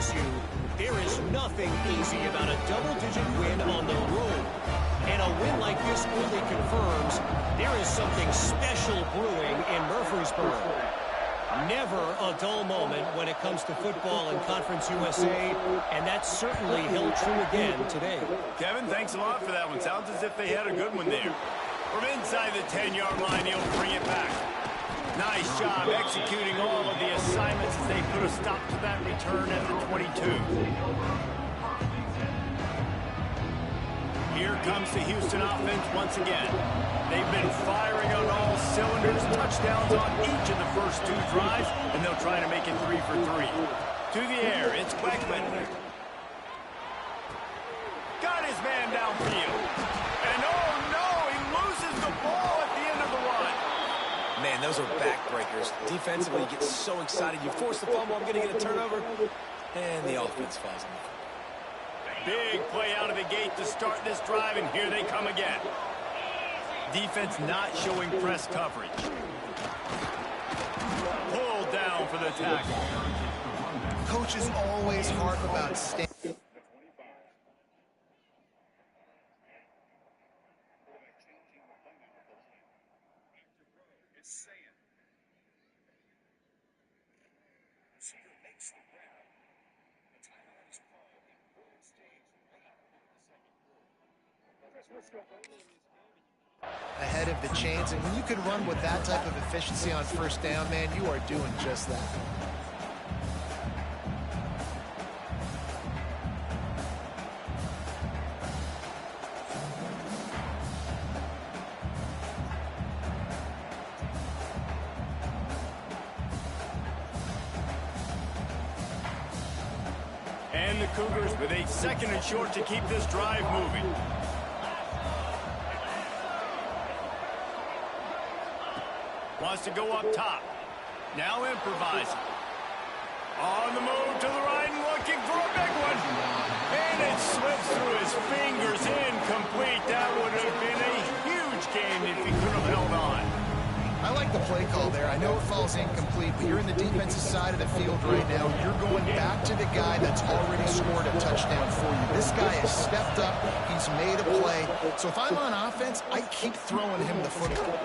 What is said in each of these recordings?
promise you, there is nothing easy about a double-digit win on the road. And a win like this only confirms there is something special brewing in Murfreesboro. Never a dull moment when it comes to football in Conference USA, and that certainly held true again today. Kevin, thanks a lot for that one. Sounds as if they had a good one there. From inside the 10-yard line, he'll bring it back. Nice job executing all of the assignments as they put a stop to that return at the 22. Here comes the Houston offense once again. They've been firing on all cylinders, touchdowns on each of the first two drives, and they'll try to make it 3 for 3. To the air, it's Beckman. Got his man downfield. And oh no, he loses the ball at the end of the run. Man, those are backbreakers. Defensively, you get so excited. You force the fumble, I'm going to get a turnover, and the offense falls in. Big play out of the gate to start this drive, and here they come again. Defense not showing press coverage. Pulled down for the tackle. Coaches always harp about staying. Ahead of the chains, and when you can run with that type of efficiency on first down, man, you are doing just that. And the Cougars with a 2nd and short to keep this drive moving. Wants to go up top. Now improvising. On the move to the right and looking for a big one. And it slips through his fingers, incomplete. That would have been a huge game if he could have held on. I like the play call there. I know it falls incomplete, but you're in the defensive side of the field right now. You're going back to the guy that's already scored a touchdown for you. This guy has stepped up. He's made a play. So if I'm on offense, I keep throwing him the football.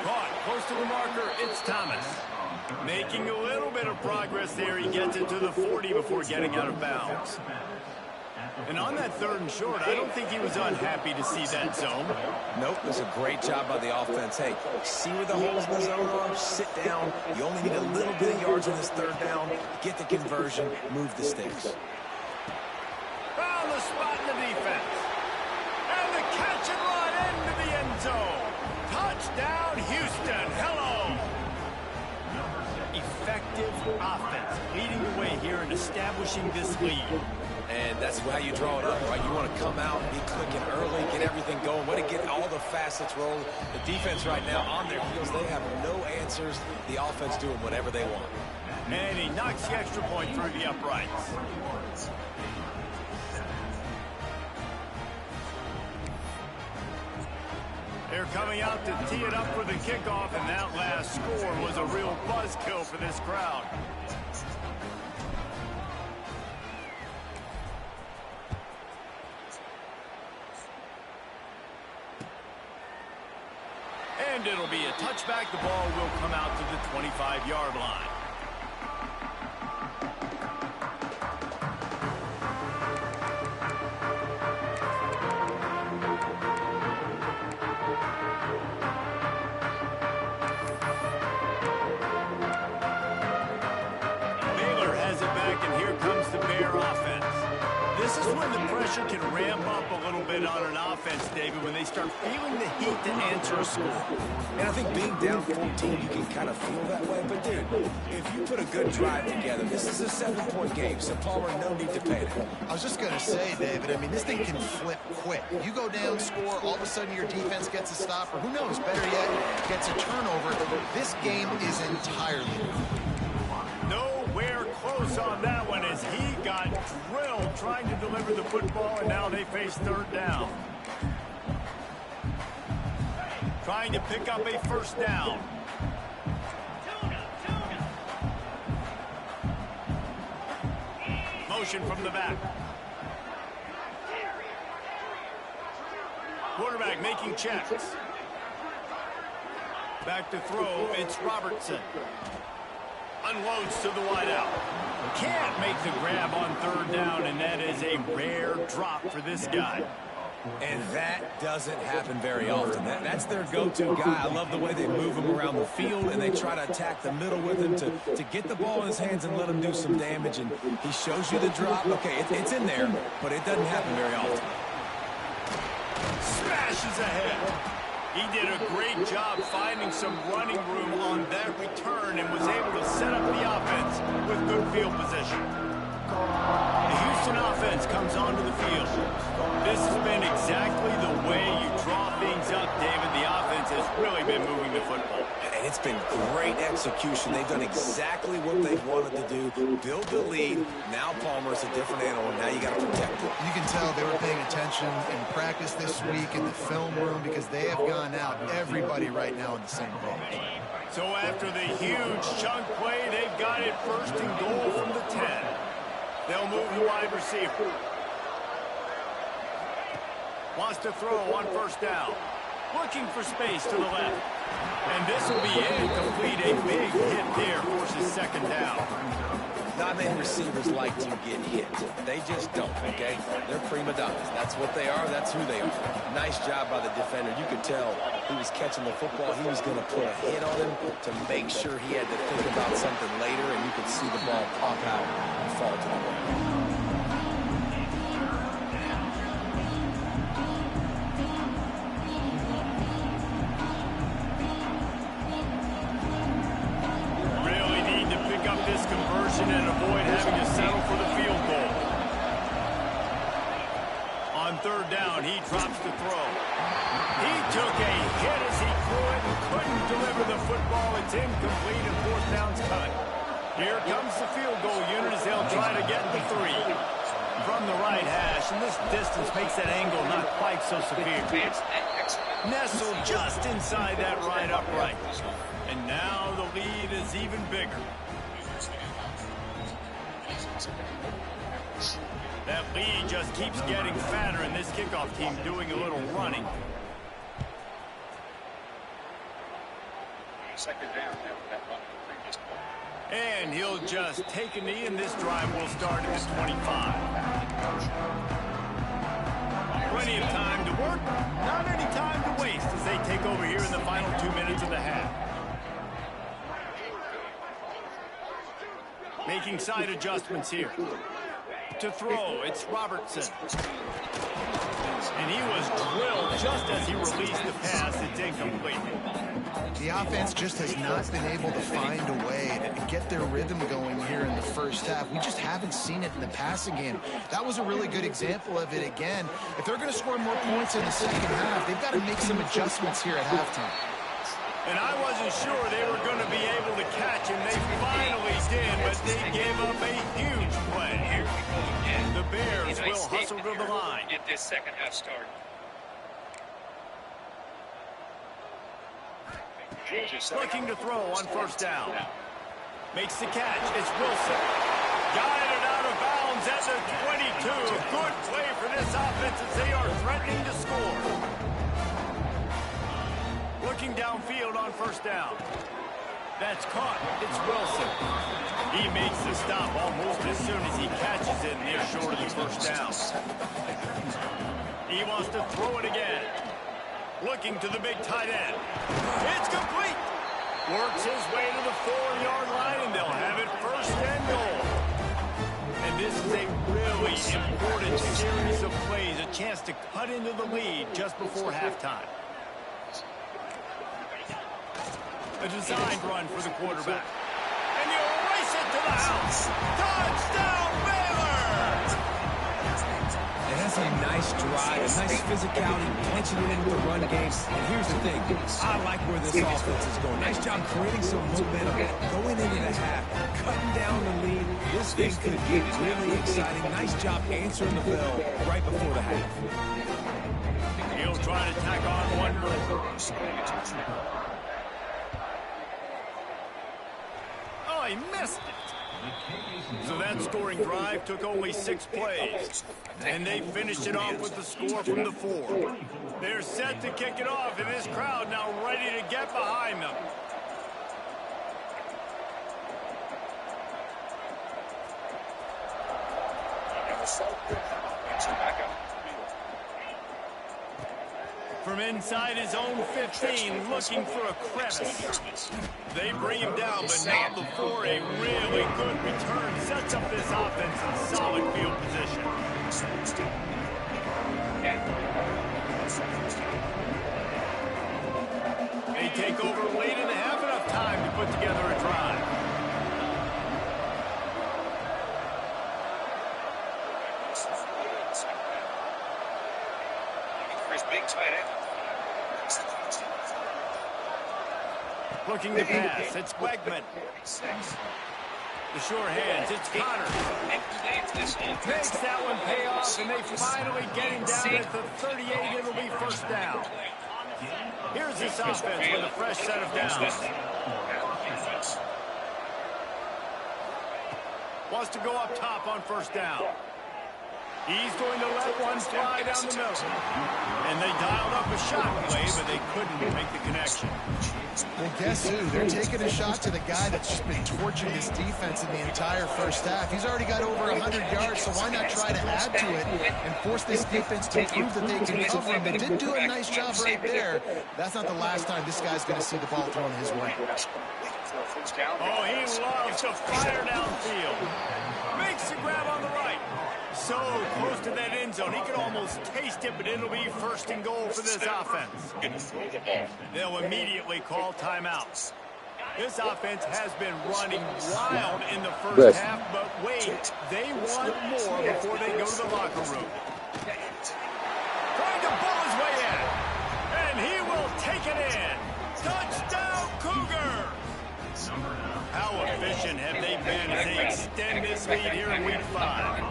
Caught close to the marker, it's Thomas. Making a little bit of progress there. He gets it to the 40 before getting out of bounds. And on that 3rd and short, I don't think he was unhappy to see that zone. Nope, it was a great job by the offense. Hey, see where the holes in the zone are? Sit down. You only need a little bit of yards on this 3rd down. Get the conversion, move the sticks. Found the spot in the defense. And the catch and run into the end zone. Touchdown, Houston. Hello. Effective offense leading the way here and establishing this lead. And that's how you draw it up, right? You want to come out, be clicking early, get everything going, want to get all the facets rolling. The defense right now on their heels, they have no answers. The offense doing whatever they want. And he knocks the extra point through the uprights. They're coming out to tee it up for the kickoff, and that last score was a real buzzkill for this crowd. And it'll be a touchback. The ball will come out to the 25-yard line. Baylor has it back, and here comes the Bear offense. This is when the pressure can ramp up a little bit on an offense, David, when they start feeling the heat to answer a score. And I think being down 14, you can kind of feel that way. But, dude, if you put a good drive together, this is a 7-point game, so Palmer, no need to panic. I was just going to say, David, I mean, this thing can flip quick. You go down, score, all of a sudden your defense gets a stop, or who knows, better yet, gets a turnover. This game is entirely nowhere close on that one as he got drilled trying to deliver the football, and now they face 3rd down. Trying to pick up a 1st down. motion from the back. Quarterback making checks. Back to throw, it's Robertson. Unloads to the wideout. Can't make the grab on third down, and that is a rare drop for this guy. And that doesn't happen very often. That's their go-to guy. I love the way they move him around the field, and they try to attack the middle with him to get the ball in his hands and let him do some damage. And he shows you the drop. Okay, it's in there, but it doesn't happen very often. Smashes ahead. He did a great job finding some running room on that return and was able to set up the offense with good field position. The Houston offense comes onto the field. This has been exactly the way you draw things up, David. The offense has really been moving the football. And it's been great execution. They've done exactly what they wanted to do. Build the lead. Now Palmer's a different animal. Now you got to protect it. You can tell they were paying attention in practice this week in the film room because they have gone out, everybody right now on the same page. So after the huge chunk play, they've got it first and goal from the 10. They'll move the wide receiver. Wants to throw on first down. Looking for space to the left. And this will be incomplete. A big hit there forces second down. Not many receivers like to get hit. They just don't, okay? They're prima donnas. That's what they are. That's who they are. Nice job by the defender. You could tell he was catching the football. He was going to put a hit on him to make sure he had to think about something later, and you could see the ball pop out and fall to the ground. And avoid having to settle for the field goal. On third down, he drops the throw. He took a hit as he threw it and couldn't deliver the football. It's incomplete and fourth down's cut. Here comes the field goal unit as they'll try to get the 3. From the right hash, and this distance makes that angle not quite so severe. Nestled just inside that right upright. And now the lead is even bigger. That lead just keeps getting fatter, and this kickoff team doing a little running. And he'll just take a knee, and this drive will start at the 25. Plenty of time to work, not any time to waste as they take over here in the final 2 minutes of the half. Making side adjustments here. To throw, it's Robertson. And he was drilled just as he released the pass. It's incomplete. The offense just has not been able to find a way to get their rhythm going here in the first half. We just haven't seen it in the passing game. That was a really good example of it again. If they're going to score more points in the second half, they've got to make some adjustments here at halftime. And I wasn't sure they were going to be able to catch him. They finally did, but they gave up a huge play. Here we go again. The Bears will hustle to the line. Get this second half started. Looking to throw on first down. Makes the catch. It's Wilson. Got it out of bounds at the 22. Good play for this offense as they are threatening to score. Looking downfield on first down. That's caught. It's Wilson. He makes the stop almost as soon as he catches it near short of the first down. He wants to throw it again. Looking to the big tight end. It's complete. Works his way to the 4-yard line, and they'll have it first and goal. And this is a really important series of plays, a chance to cut into the lead just before halftime. A designed run for the quarterback. And he'll race it to the house. Touchdown, Baylor! It has a nice drive, a nice physicality, punching it into the run game. And here's the thing, I like where this offense is going. Nice job creating some momentum, going into the half, cutting down the lead. This thing could get really exciting. Nice job answering the bell right before the half. He'll try to tack on one more. Oh, he missed it. So that scoring drive took only 6 plays. And they finished it off with the score from the 4. They're set to kick it off, and this crowd now ready to get behind them. From inside his own 15, looking for a crevice. They bring him down, but not before a really good return sets up this offense in solid field position. They take over late and have enough time to put together a drive. Big tight end. Looking to pass, it's Wegman. The sure hands, it's Connor. Makes that one pay off, and they finally get him down at the 38. It'll be first down. Here's this offense with a fresh set of downs. Wants to go up top on first down. He's going to let one fly down the middle. And they dialed up a shot play, but they couldn't make the connection. Well, guess who? They're taking a shot to the guy that's just been torching this defense in the entire first half. He's already got over 100 yards, so why not try to add to it and force this defense to prove that they can cover him? They did do a nice job right there. That's not the last time this guy's going to see the ball thrown his way. Oh, he loves to fire downfield. Makes the grab on the right. So close to that end zone, he could almost taste it, but it'll be first and goal for this offense. They'll immediately call timeouts. This offense has been running wild in the first half, but wait, they want more before they go to the locker room. Trying to pull his way in, and he will take it in. Touchdown, Cougar! How efficient have they been as they extend this lead here in Week 5?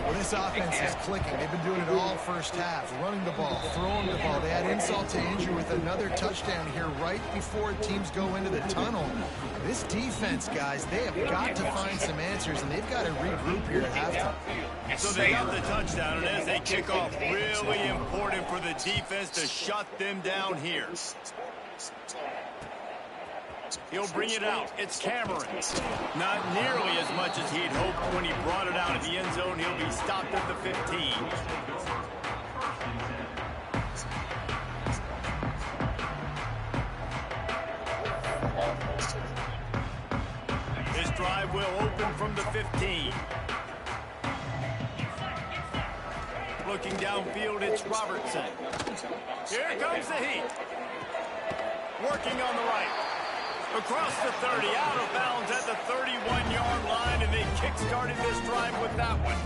Well, this offense is clicking. They've been doing it all first half, running the ball, throwing the ball. They had insult to injury with another touchdown here right before teams go into the tunnel. This defense, guys, they have got to find some answers, and they've got to regroup here at halftime. So they got the touchdown, and as they kick off, really important for the defense to shut them down here. He'll bring it out. It's Cameron. Not nearly as much as he'd hoped when he brought it out of the end zone. He'll be stopped at the 15. His drive will open from the 15. Looking downfield, it's Robertson. Here comes the heat. Working on the right. Across the 30, out of bounds at the 31-yard line, and they kick-started this drive with that one.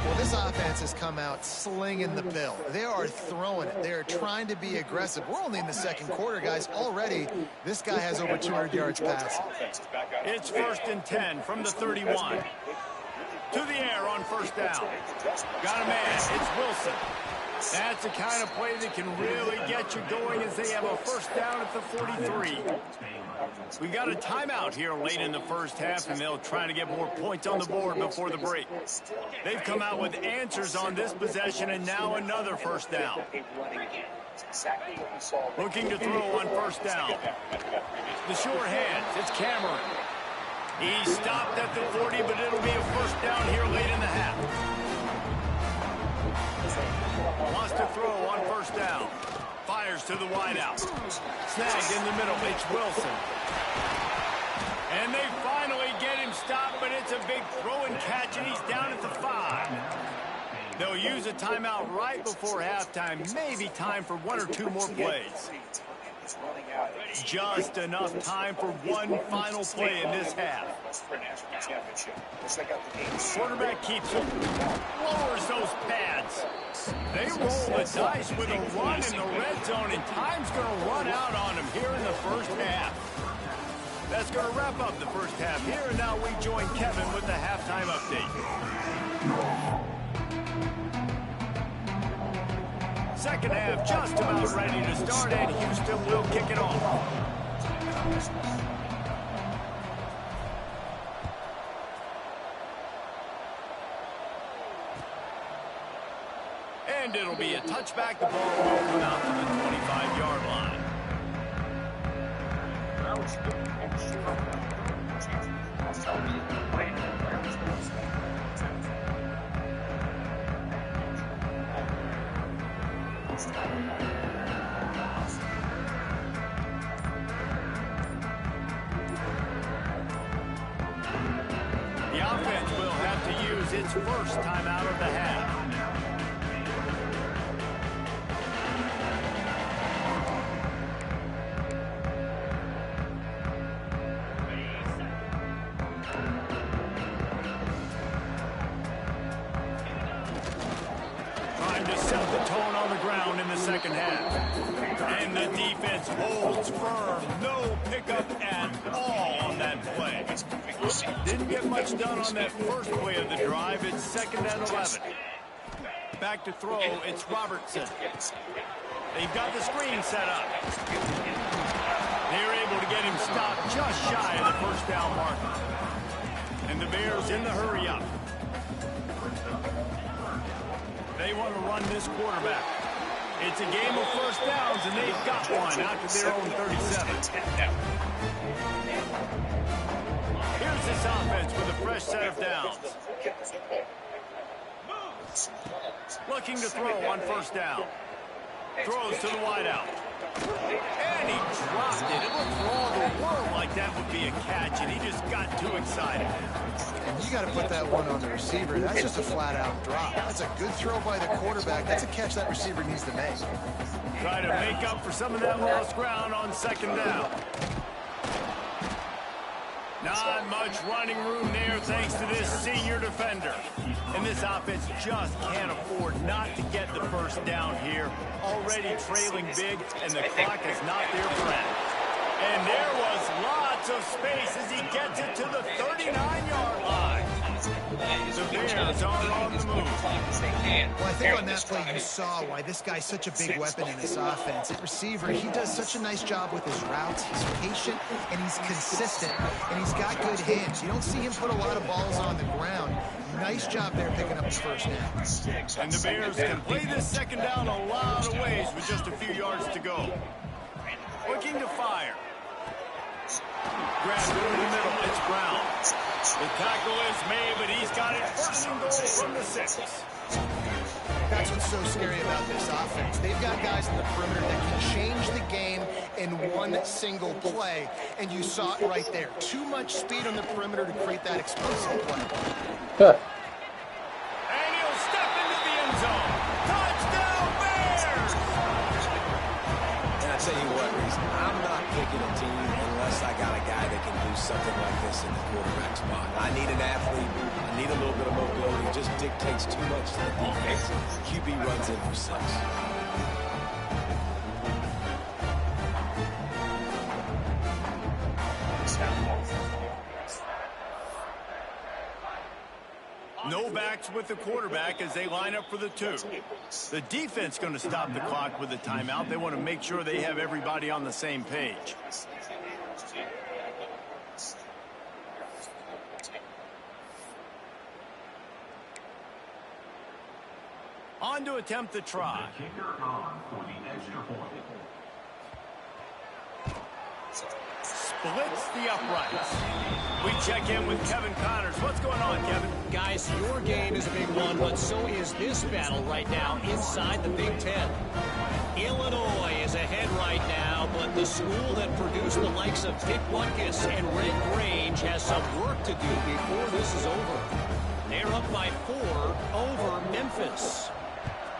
Well, this offense has come out slinging the bill. They are throwing it. They are trying to be aggressive. We're only in the second quarter, guys. Already, this guy has over 200 yards passing. It's 1st and 10 from the 31. To the air on first down. Got a man. It's Wilson. That's the kind of play that can really get you going as they have a first down at the 43. We got a timeout here late in the first half, and they'll try to get more points on the board before the break. They've come out with answers on this possession, and now another first down. Looking to throw on first down. The sure hands, it's Cameron. He stopped at the 40, but it'll be a first down here late in the half. Wants to throw on first down. Fires to the wideout. Snagged in the middle. It's Wilson. And they finally get him stopped, but it's a big throw and catch, and he's down at the 5. They'll use a timeout right before halftime. Maybe time for 1 or 2 more plays. Just enough time for one final play in this half. Quarterback keeps him. Lowers those pads. They roll the dice with a run in the red zone, and time's going to run out on them here in the first half. That's going to wrap up the first half here, and now we join Kevin with the halftime update. Second half just about ready to start, and Houston will kick it off. And it'll be a touchback. The ball will come out to the 25-yard line. The offense will have to use its first timeout of the half. Trying to set the tone on the ground in the second half. And the defense holds firm. No pickup at all on that play. Didn't get much done on that first play of the drive. It's 2nd and 11. Back to throw, it's Robertson. They've got the screen set up. They're able to get him stopped just shy of the first down marker. And the Bears in the hurry up. They want to run this quarterback. It's a game of first downs, and they've got one out to their own 37. Here's this offense with a fresh set of downs. Looking to throw on first down. Throws to the wideout. And he dropped it. It looked for all the world like that would be a catch, and he just got too excited. And you got to put that one on the receiver. That's just a flat-out drop. That's a good throw by the quarterback. That's a catch that receiver needs to make. Try to make up for some of that lost ground on 2nd down. Not much running room there thanks to this senior defender. And this offense just can't afford not to get the first down here. Already trailing big, and the clock is not their friend. And there was lots of space as he gets it to the 39-yard line. The Bears are on the move. Well, I think on that play you saw why this guy's such a big weapon in this offense. At receiver, he does such a nice job with his routes. He's patient, and he's consistent, and he's got good hands. You don't see him put a lot of balls on the ground. Nice job there picking up his first down. And the Bears can play this 2nd down a lot of ways with just a few yards to go. Looking to fire. Grab it in the middle. It's Brown. The tackle is made, but he's got it 1st and goal from the 6. That's what's so scary about this offense. They've got guys in the perimeter that can change the game in one single play, and you saw it right there. Too much speed on the perimeter to create that explosive play. And he'll step into the end zone. Touchdown, Bears! And I tell you what, Reese, I'm not picking a team unless I got a guy that can do something like this in the quarterback spot. I need an athlete. I need a little bit of mobility. It just dictates too much to the defense. QB runs in for 6. No backs with the quarterback as they line up for the 2. The defense going to stop the clock with a timeout. They want to make sure they have everybody on the same page. On to attempt the try. Splits the uprights. We check in with Kevin Connors. What's going on, Kevin? Guys, your game is a big one, but so is this battle right now inside the Big Ten. Illinois is ahead right now, but the school that produced the likes of Dick Butkus and Red Grange has some work to do before this is over. They're up by 4 over Memphis.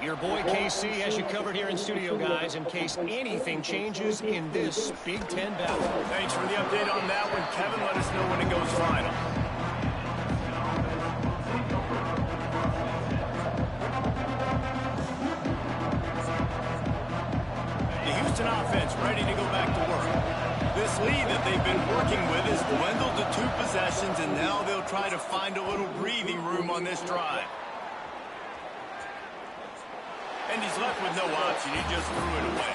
Your boy KC has you covered here in studio, guys, in case anything changes in this Big Ten battle. Thanks for the update on that one, Kevin. Let us know when it goes final. The Houston offense ready to go back to work. This lead that they've been working with has dwindled to 2 possessions, and now they'll try to find a little breathing room on this drive. And he's left with no option. He just threw it away.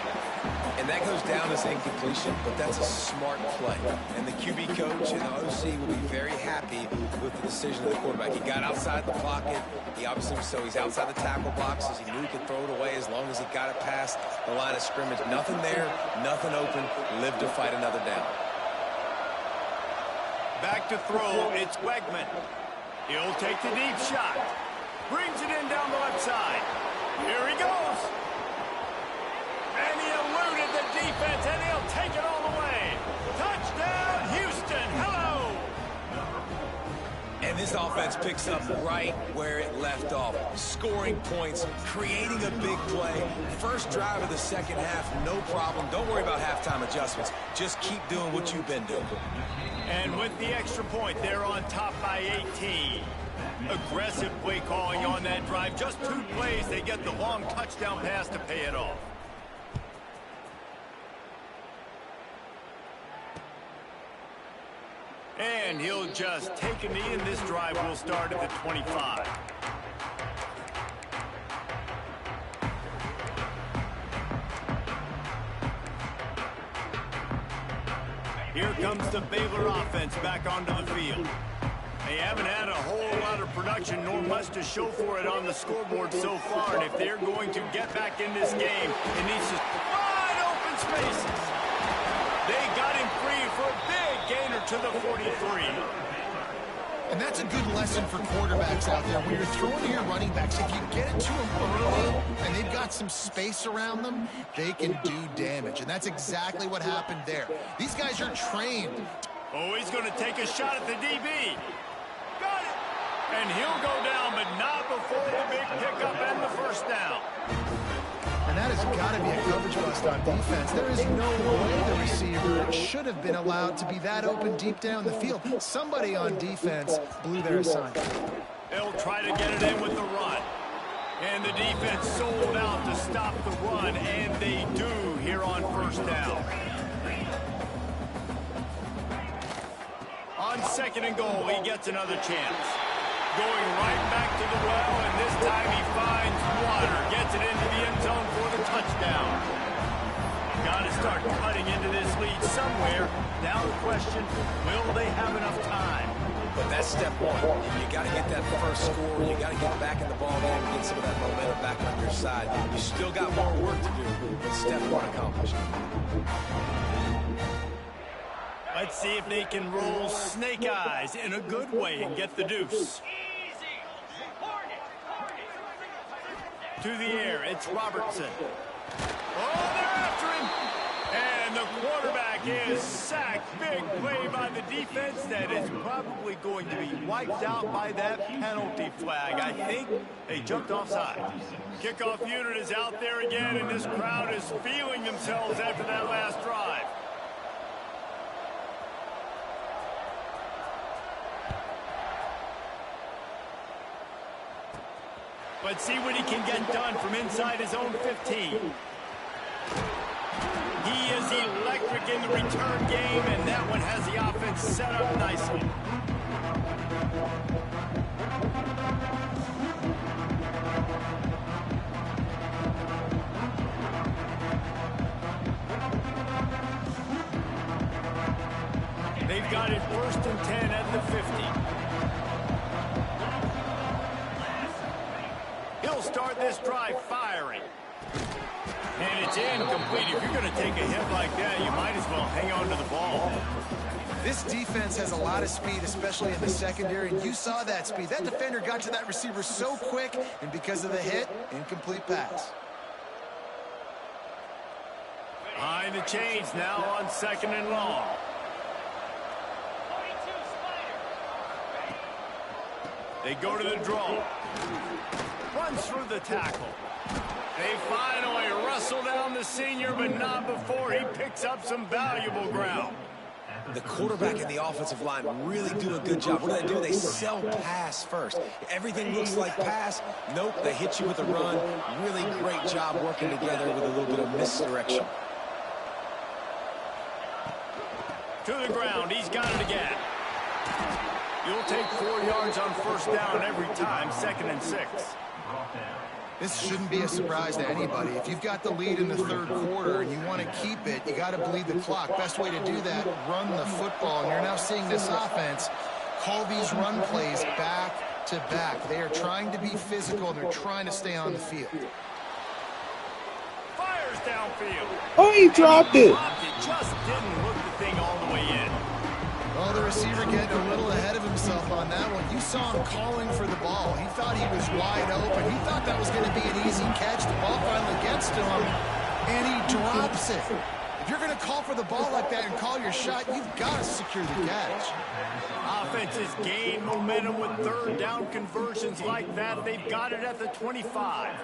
And that goes down as incompletion, but that's a smart play. And the QB coach and the OC will be very happy with the decision of the quarterback. He got outside the pocket. He obviously, so he's outside the tackle boxes. He knew he could throw it away as long as he got it past the line of scrimmage. Nothing there, nothing open. Live to fight another down. Back to throw, it's Wegman. He'll take the deep shot. Brings it in down the left side. Here he goes. And he eluded the defense, and he'll take it all the way. Touchdown, Houston. Hello. And this offense picks up right where it left off. Scoring points, creating a big play. First drive of the second half, no problem. Don't worry about halftime adjustments. Just keep doing what you've been doing. And with the extra point, they're on top by 18. Aggressive play calling on that drive. Just 2 plays, they get the long touchdown pass to pay it off. And he'll just take a knee, and this drive will start at the 25. Here comes the Baylor offense back onto the field. They haven't had a whole lot of production, nor much to show for it on the scoreboard so far. And if they're going to get back in this game, it needs to wide open spaces. They got him free for a big gainer to the 43. And that's a good lesson for quarterbacks out there. When you're throwing to your running backs, if you get it to them early and they've got some space around them, they can do damage. And that's exactly what happened there. These guys are trained. Oh, he's going to take a shot at the DB. Got it. And he'll go down, but not before the big pickup and the first down. And that has got to be a coverage bust on defense. There is no way the receiver should have been allowed to be that open deep down the field. Somebody on defense blew their assignment. They'll try to get it in with the run. And the defense sold out to stop the run, and they do here on first down. On 2nd and goal, he gets another chance. Going right back to the well, and this time he finds water. Gets it into the end zone for the touchdown. Got to start cutting into this lead somewhere. Now the question, will they have enough time? But that's step one. You got to get that first score. You got to get back in the ball game and get some of that momentum back on your side. You still got more work to do, but step one accomplished. Let's see if they can roll snake eyes in a good way and get the deuce. To the air, it's Robertson. Oh, they're after him. And the quarterback is sacked. Big play by the defense that is probably going to be wiped out by that penalty flag. I think they jumped offside. Kickoff unit is out there again, and this crowd is feeling themselves after that last drive. Let's see what he can get done from inside his own 15. He is electric in the return game, and that one has the offense set up nicely. They've got it 1st and 10 at the 50. He'll start this drive firing. And it's incomplete. If you're going to take a hit like that, you might as well hang on to the ball. This defense has a lot of speed, especially in the secondary, and you saw that speed. That defender got to that receiver so quick, and because of the hit, incomplete pass. Behind the chains now on 2nd and long. They go to the draw. Runs through the tackle. They finally wrestle down the senior, but not before he picks up some valuable ground. The quarterback and the offensive line really do a good job. What do? They sell pass first. Everything looks like pass. Nope, they hit you with a run. Really great job working together with a little bit of misdirection. To the ground, he's got it again. You'll take 4 yards on first down every time, 2nd and 6. This shouldn't be a surprise to anybody. If you've got the lead in the third quarter and you want to keep it, you got to bleed the clock. Best way to do that, run the football. And you're now seeing this offense call these run plays back to back. They are trying to be physical, and they're trying to stay on the field. Fires downfield. Oh, he dropped it. Just didn't look the thing all the way in. Well, the receiver getting a little ahead of himself on that one. You saw him calling for the ball. He thought he was wide open. He thought that was going to be an easy catch. The ball finally gets to him, and he drops it. If you're going to call for the ball like that and call your shot, you've got to secure the catch. Offenses gain momentum with third down conversions like that. They've got it at the 25.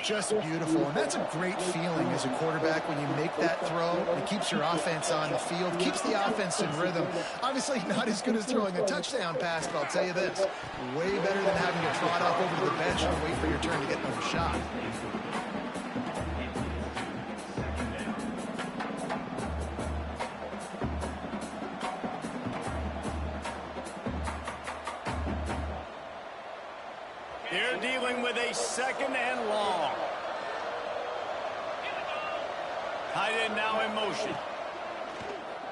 Just beautiful, and that's a great feeling as a quarterback when you make that throw. It keeps your offense on the field, keeps the offense in rhythm. Obviously not as good as throwing a touchdown pass, but I'll tell you this, way better than having to trot off over to the bench and wait for your turn to get another shot. They're dealing with a second and long. Tight end now in motion.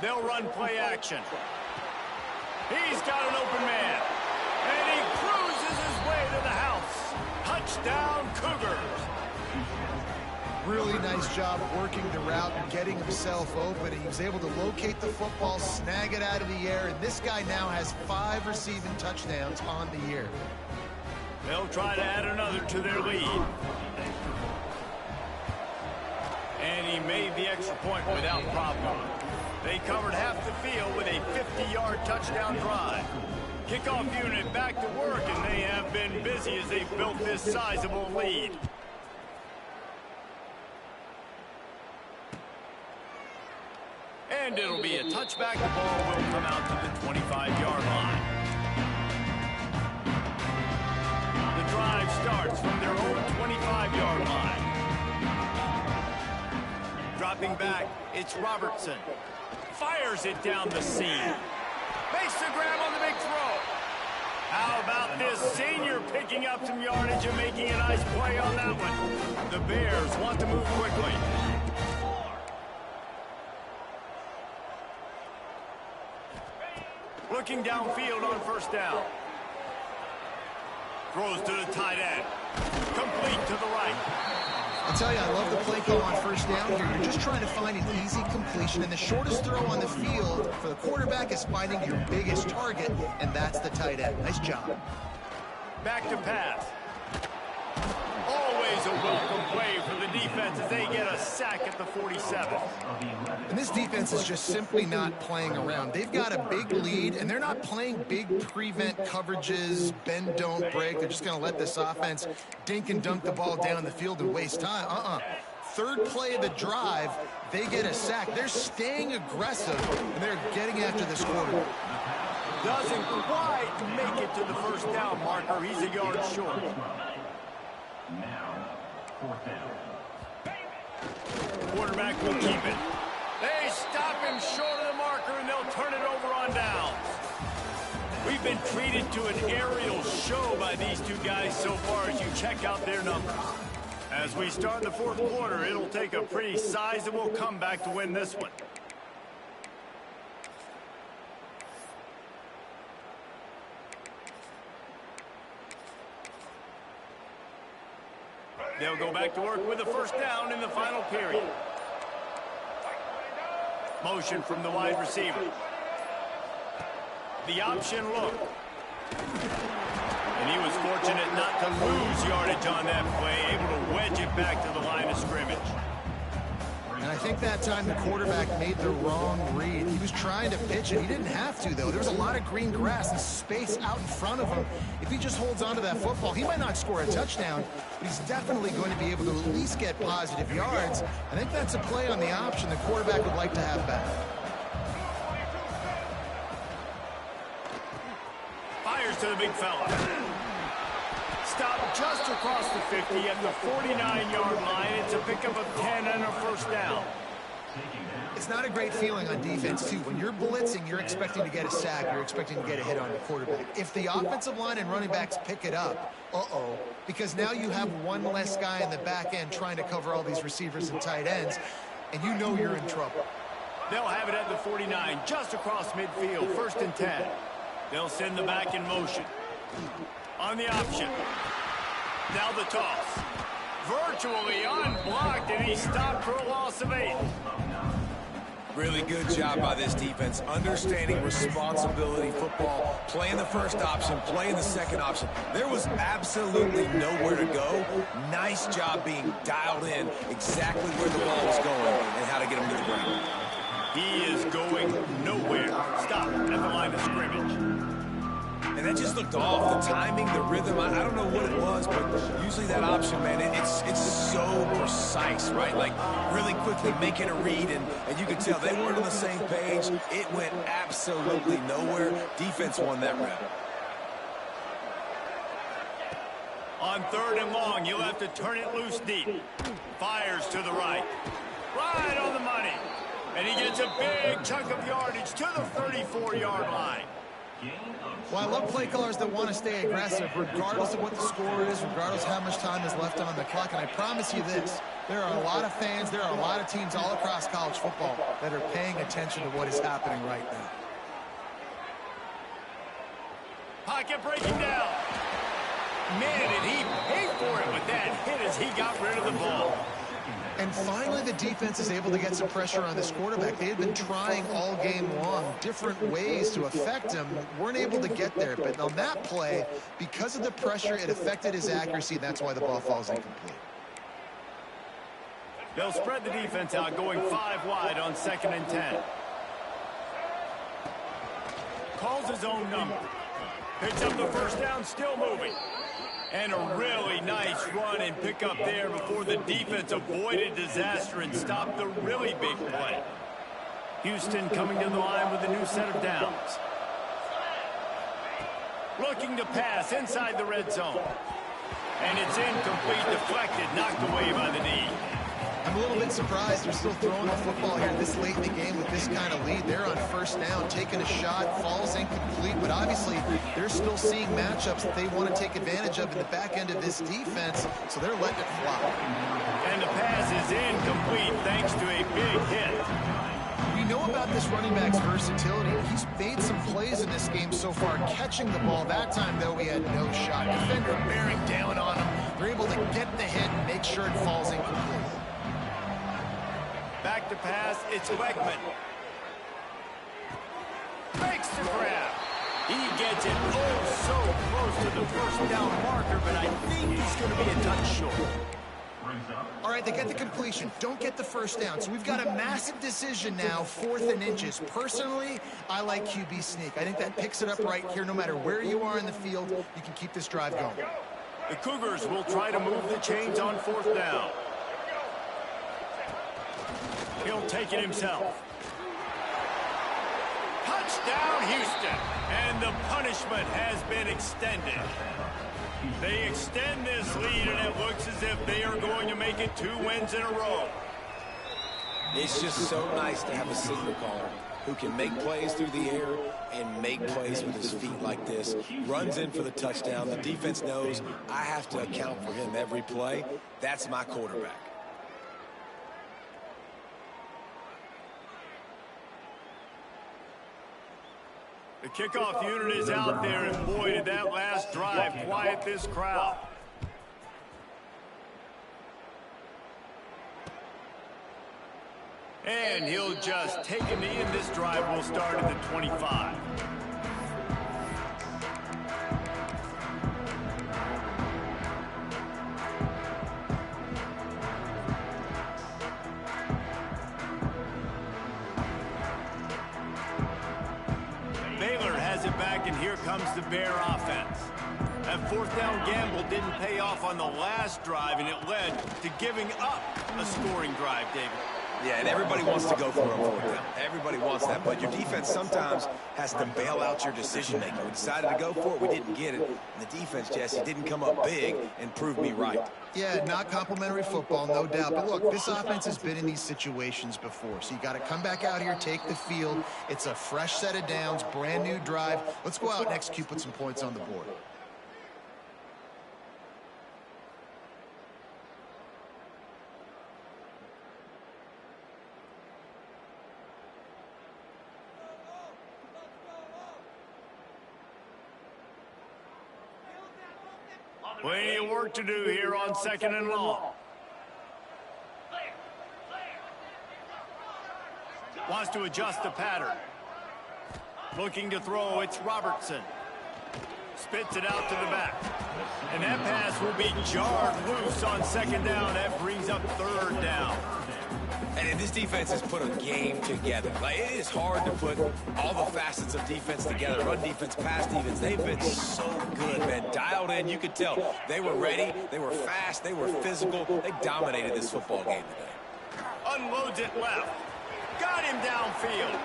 They'll run play action. He's got an open man. And he cruises his way to the house. Touchdown, Cougars. Really nice job working the route and getting himself open. He was able to locate the football, snag it out of the air, and this guy now has 5 receiving touchdowns on the year. They'll try to add another to their lead. And he made the extra point without problem. They covered half the field with a 50-yard touchdown drive. Kickoff unit back to work, and they have been busy as they've built this sizable lead. And it'll be a touchback. The ball will come out to the 25-yard line. The drive starts from their own 25-yard line. Dropping back, it's Robertson. Fires it down the seam. Makes the grab on the big throw. How about this senior picking up some yardage and making a nice play on that one? The Bears want to move quickly. Looking downfield on first down. Throws to the tight end. Complete to the right. I'll tell you, I love the play call on first down here. You're just trying to find an easy completion, and the shortest throw on the field for the quarterback is finding your biggest target, and that's the tight end. Nice job. Back to pass. Always a welcome play for the defense as they get a sack at the 47. And this defense is just simply not playing around. They've got a big lead, and they're not playing big prevent coverages, bend, don't break. They're just going to let this offense dink and dunk the ball down the field and waste time. Third play of the drive, they get a sack. They're staying aggressive, and they're getting after this quarterback. Doesn't quite make it to the first down marker. He's a yard short. Quarterback will keep it. They stop him short of the marker, and they'll turn it over on downs. We've been treated to an aerial show by these two guys so far as you check out their numbers. As we start the fourth quarter, it'll take a pretty sizable comeback to win this one. They'll go back to work with a first down in the final period. Motion from the wide receiver. The option look. And he was fortunate not to lose yardage on that play, able to wedge it back to the line of scrimmage. And I think that time the quarterback made the wrong read. He was trying to pitch it. He didn't have to, though. There was a lot of green grass and space out in front of him. If he just holds on to that football, he might not score a touchdown, but he's definitely going to be able to at least get positive yards. I think that's a play on the option the quarterback would like to have back. Fires to the big fella. Stop just across the 50 at the 49-yard line. It's a pickup of 10 and a first down. It's not a great feeling on defense, too. When you're blitzing, you're expecting to get a sack. You're expecting to get a hit on the quarterback. If the offensive line and running backs pick it up, because now you have one less guy in the back end trying to cover all these receivers and tight ends, and you know you're in trouble. They'll have it at the 49, just across midfield, 1st and 10. They'll send the back in motion. On the option. Now the toss. Virtually unblocked, and he stopped for a loss of 8. Really good job by this defense, understanding responsibility football, playing the first option, playing the second option. There was absolutely nowhere to go. Nice job being dialed in exactly where the ball was going and how to get him to the ground. He is going nowhere. Stop at the line of scrimmage. And that just looked off. The timing, the rhythm, I don't know what it was, but usually that option, man, it's so precise, right? Like really quickly making a read, and you could tell they weren't on the same page. It went absolutely nowhere. Defense won that round. On 3rd and long, you'll have to turn it loose deep. Fires to the right. Right on the money. And he gets a big chunk of yardage to the 34-yard line. Well, I love play callers that want to stay aggressive regardless of what the score is, regardless of how much time is left on the clock. And I promise you this, there are a lot of fans, there are a lot of teams all across college football that are paying attention to what is happening right now. Pocket breaking down. Man, did he pay for it with that hit as he got rid of the ball. And finally, the defense is able to get some pressure on this quarterback. They had been trying all game long different ways to affect him. Weren't able to get there. But on that play, because of the pressure, it affected his accuracy. That's why the ball falls incomplete. They'll spread the defense out, going 5 wide on 2nd and 10. Calls his own number. Picks up the first down, still moving. And a really nice run and pick up there before the defense avoided disaster and stopped the really big play. Houston coming to the line with a new set of downs. Looking to pass inside the red zone. And it's incomplete, deflected, knocked away by the knee. I'm a little bit surprised they're still throwing the football here this late in the game with this kind of lead. They're on 1st down, taking a shot, falls incomplete, but obviously they're still seeing matchups that they want to take advantage of in the back end of this defense, so they're letting it fly. And the pass is incomplete thanks to a big hit. We know about this running back's versatility. He's made some plays in this game so far, catching the ball. That time, though, he had no shot. Defender bearing down on him. They're able to get the hit and make sure it falls incomplete. Back to pass, it's Beckman. Makes the grab. He gets it so close to the 1st down marker, but I think he's going to be a touch short. All right, they get the completion. Don't get the 1st down. So we've got a massive decision now, 4th and inches. Personally, I like QB sneak. I think that picks it up right here. No matter where you are in the field, you can keep this drive going. The Cougars will try to move the chains on 4th down. He'll take it himself. Touchdown, Houston. And the punishment has been extended. They extend this lead, and it looks as if they are going to make it 2 wins in a row. It's just so nice to have a signal caller who can make plays through the air and make plays with his feet like this. Runs in for the touchdown. The defense knows I have to account for him every play. That's my quarterback. The kickoff unit is out there, and boy, did that last drive quiet this crowd. And he'll just take a knee, and this drive will start at the 25. And here comes the Bear offense. That 4th down gamble didn't pay off on the last drive, and it led to giving up a scoring drive, David. Yeah, and everybody wants to go for it on fourth down. Everybody wants that, but your defense sometimes has to bail out your decision-making. We decided to go for it, we didn't get it. And the defense, Jesse, didn't come up big and prove me right. Yeah, not complimentary football, no doubt. But look, this offense has been in these situations before, so you got to come back out here, take the field. It's a fresh set of downs, brand new drive. Let's go out and execute, put some points on the board. Plenty of work to do here on 2nd and long. Wants to adjust the pattern. Looking to throw, it's Robertson. Spits it out to the back. And that pass will be jarred loose on 2nd down. That brings up 3rd down. And this defense has put a game together. Like, it is hard to put all the facets of defense together. Run defense, pass defense. They've been so good, man. Dialed in. You could tell they were ready. They were fast. They were physical. They dominated this football game today. Unloads it left. Got him downfield.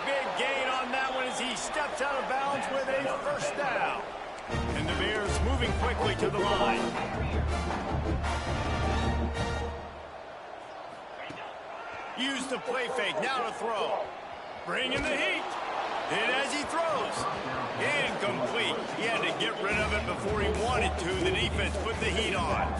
Big gain on that one as he steps out of bounds with a 1st down. And the Bears moving quickly to the line. Use the play fake, now to throw. Bringing the heat. And as he throws, incomplete. He had to get rid of it before he wanted to. The defense put the heat on.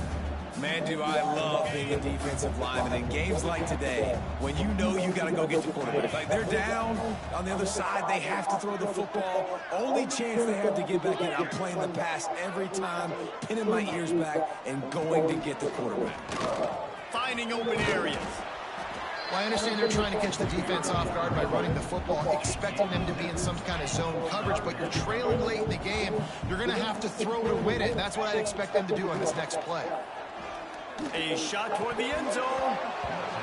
Man, do I love being a defensive lineman in games like today when you know you got to go get the quarterback. Like, they're down on the other side. They have to throw the football. Only chance they have to get back in. I'm playing the pass every time, pinning my ears back and going to get the quarterback. Finding open areas. Well, I understand they're trying to catch the defense off guard by running the football, expecting them to be in some kind of zone coverage, but you're trailing late in the game. You're going to have to throw to win it, and that's what I'd expect them to do on this next play. A shot toward the end zone.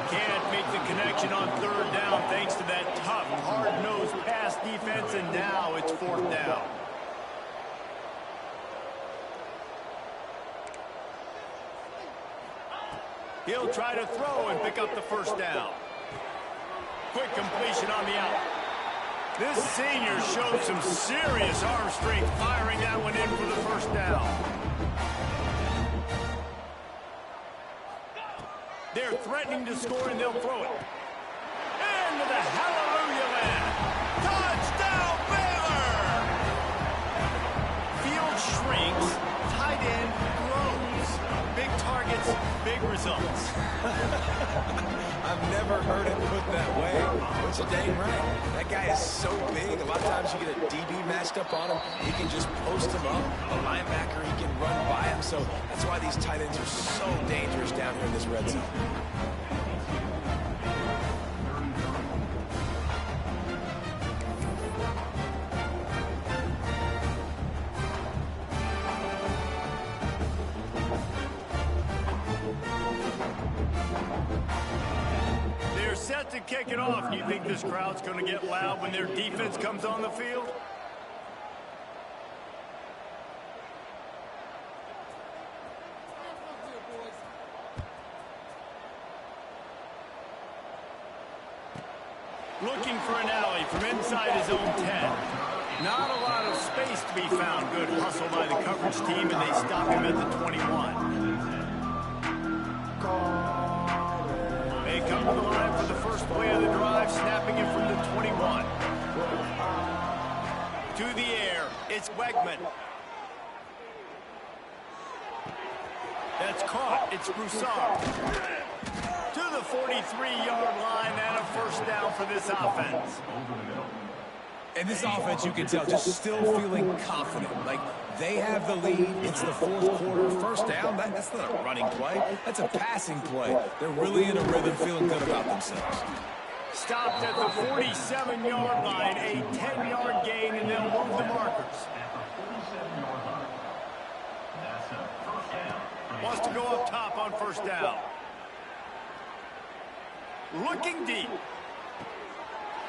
Can't make the connection on 3rd down thanks to that tough, hard-nosed pass defense, and now it's 4th down. He'll try to throw and pick up the 1st down. Quick completion on the out. This senior showed some serious arm strength firing that one in for the 1st down. They're threatening to score, and they'll throw it. Into the hallelujah land. Touchdown, Baylor! Field shrinks. Tight end grows. Big targets, big results. I've never heard it put that way. But you're dang right. That guy is so big. A lot of times you get a DB matched up on him. He can just post him up. A linebacker, he can run by him. So that's why these tight ends are so dangerous down here in this red zone. Set to kick it off. Do you think this crowd's going to get loud when their defense comes on the field? Looking for an alley from inside his own 10. Not a lot of space to be found. Good hustle by the coverage team, and they stop him at the 21. They come to the line for the first play of the drive, snapping it from the 21. To the air, it's Wegman. That's caught, it's Broussard. To the 43-yard line, and a 1st down for this offense. And this offense, you can tell, just still feeling confident. Like, they have the lead. It's the 4th quarter. 1st down, that's not a running play. That's a passing play. They're really in a rhythm, feeling good about themselves. Stopped at the 47-yard line, a 10-yard gain, and they'll move the markers. Wants to go up top on 1st down. Looking deep.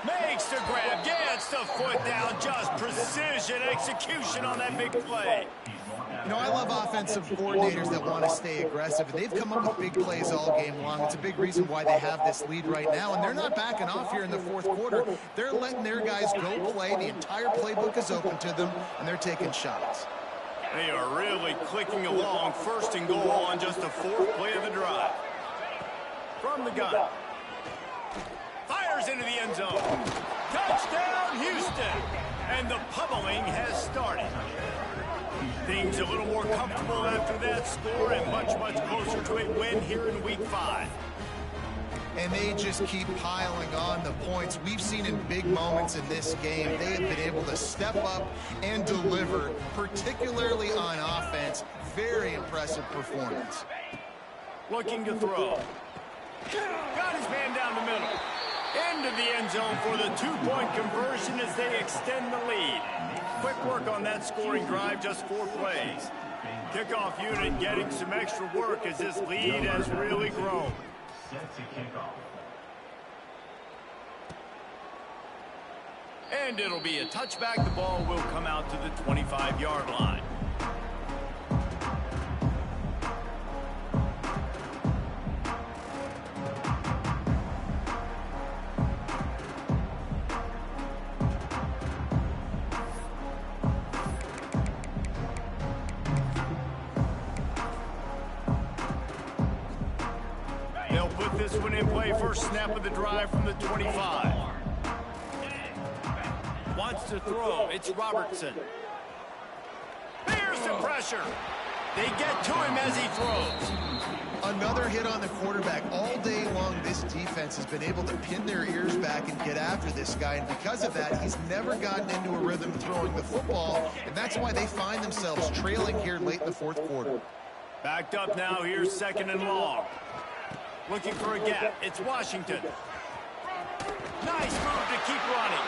Makes the grab, gets the foot down, just precision execution on that big play. You know, I love offensive coordinators that want to stay aggressive, and they've come up with big plays all game long. It's a big reason why they have this lead right now, and they're not backing off here in the fourth quarter. They're letting their guys go play. The entire playbook is open to them, and they're taking shots. They are really clicking along, first and goal on just the fourth play of the drive. From the gun. Fires into the end zone. Touchdown, Houston. And the pummeling has started. Things a little more comfortable after that score and much, much closer to a win here in Week 5. And they just keep piling on the points. We've seen in big moments in this game, they have been able to step up and deliver, particularly on offense. Very impressive performance. Looking to throw. Got his man down the middle. Into the end zone for the two-point conversion as they extend the lead. Quick work on that scoring drive, just 4 plays. Kickoff unit getting some extra work as this lead has really grown. And it'll be a touchback. The ball will come out to the 25-yard line. They'll put this one in play. First snap of the drive from the 25. Wants to throw. It's Robertson. There's the pressure. They get to him as he throws. Another hit on the quarterback. All day long, this defense has been able to pin their ears back and get after this guy. And because of that, he's never gotten into a rhythm throwing the football. And that's why they find themselves trailing here late in the fourth quarter. Backed up now. Here's second and long. Looking for a gap. It's Washington. Nice move to keep running.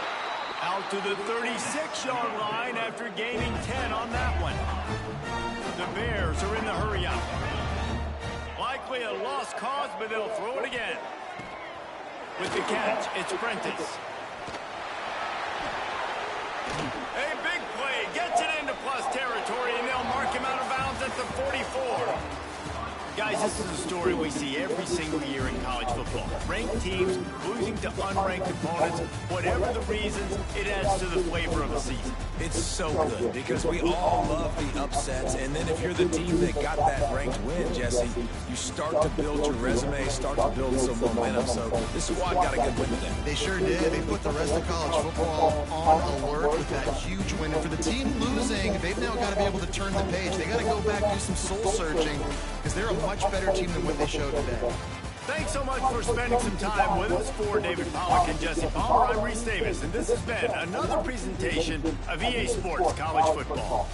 Out to the 36-yard line after gaining 10 on that one. The Bears are in the hurry-up. Likely a lost cause, but they'll throw it again. With the catch, it's Prentice. A big play. Gets it into plus territory, and they'll mark him out of bounds at the 44. Guys, this is a story we see every single year in college football. Ranked teams losing to unranked opponents. Whatever the reasons, it adds to the flavor of a season. It's so good because we all love the upsets, and then if you're the team that got that ranked win, Jesse, you start to build your resume, start to build some momentum. So this squad got a good win today. They sure did. They put the rest of college football on alert with that huge win. And for the team losing, they've now got to be able to turn the page. They got to go back, do some soul searching, because they're a much better team than what they showed today. Thanks so much for spending some time with us. For David Pollack and Jesse Palmer, I'm Reese Davis, and this has been another presentation of EA Sports College Football.